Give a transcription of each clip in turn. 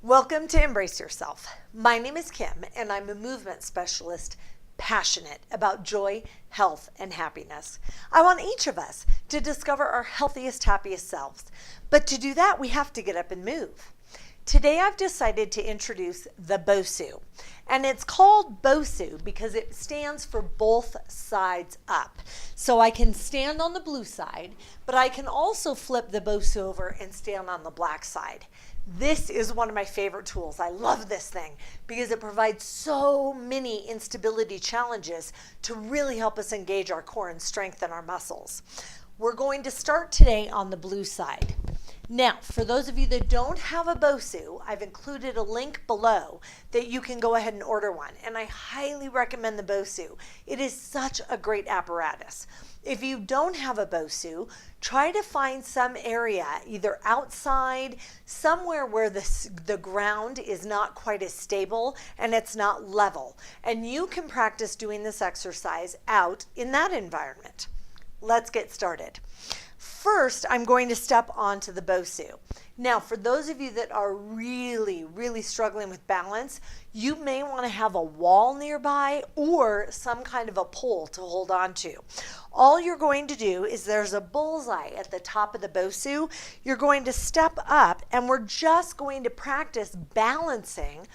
Welcome to Embrace Yourself. My name is Kim and I'm a movement specialist passionate about joy, health, and happiness. I want each of us to discover our healthiest, happiest selves. But to do that, we have to get up and move. Today I've decided to introduce the BOSU. And it's called BOSU because it stands for both sides up. So I can stand on the blue side, but I can also flip the BOSU over and stand on the black side. This is one of my favorite tools. I love this thing because it provides so many instability challenges to really help us engage our core and strengthen our muscles. We're going to start today on the blue side. Now, for those of you that don't have a BOSU, I've included a link below that you can go ahead and order one. And I highly recommend the BOSU. It is such a great apparatus. If you don't have a BOSU, try to find some area, either outside, somewhere where the ground is not quite as stable and it's not level. And you can practice doing this exercise out in that environment. Let's get started. First, I'm going to step onto the BOSU. Now, for those of you that are really struggling with balance, you may want to have a wall nearby or some kind of a pole to hold on to. All you're going to do is there's a bullseye at the top of the BOSU. You're going to step up and we're just going to practice balancing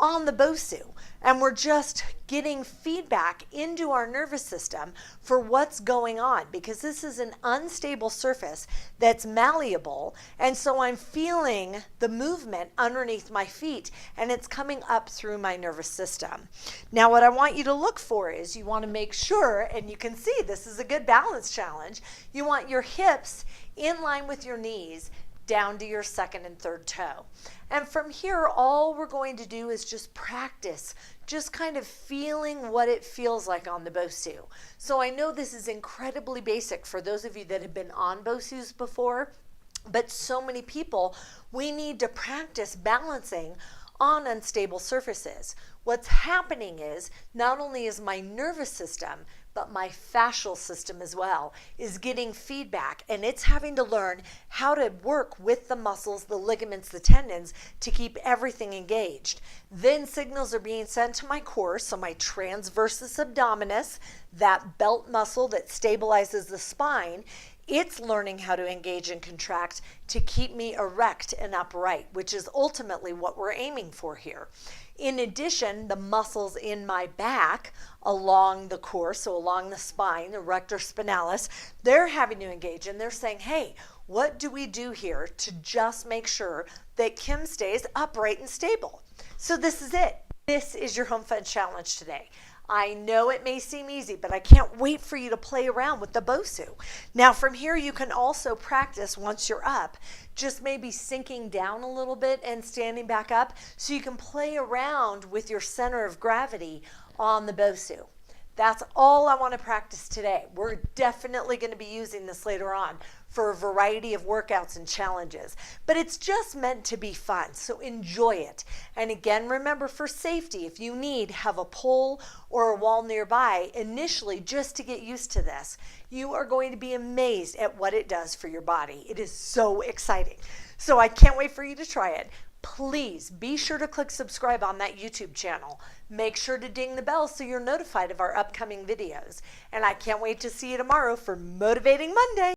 on the BOSU, and we're just getting feedback into our nervous system for what's going on, because this is an unstable surface that's malleable, and so I'm feeling the movement underneath my feet and it's coming up through my nervous system. Now what I want you to look for is you want to make sure, and you can see this is a good balance challenge, you want your hips in line with your knees down to your second and third toe. And from here, all we're going to do is just practice, just kind of feeling what it feels like on the BOSU. So I know this is incredibly basic for those of you that have been on BOSUs before, but so many people, we need to practice balancing on unstable surfaces. What's happening is not only is my nervous system, but my fascial system as well is getting feedback, and it's having to learn how to work with the muscles, the ligaments, the tendons to keep everything engaged. Then signals are being sent to my core, so my transversus abdominis, that belt muscle that stabilizes the spine, it's learning how to engage and contract to keep me erect and upright, which is ultimately what we're aiming for here. In addition, the muscles in my back along the core, so along the spine, the erector spinalis, they're having to engage and they're saying, hey, what do we do here to just make sure that Kim stays upright and stable? So this is it. This is your home fun challenge today. I know it may seem easy, but I can't wait for you to play around with the BOSU. Now from here you can also practice once you're up, just maybe sinking down a little bit and standing back up so you can play around with your center of gravity on the BOSU. That's all I want to practice today. We're definitely going to be using this later on for a variety of workouts and challenges, but it's just meant to be fun, so enjoy it. And again, remember, for safety, if you need, have a pole or a wall nearby initially just to get used to this. You are going to be amazed at what it does for your body. It is so exciting. So I can't wait for you to try it. Please be sure to click subscribe on that YouTube channel. Make sure to ding the bell so you're notified of our upcoming videos. And I can't wait to see you tomorrow for Motivating Monday.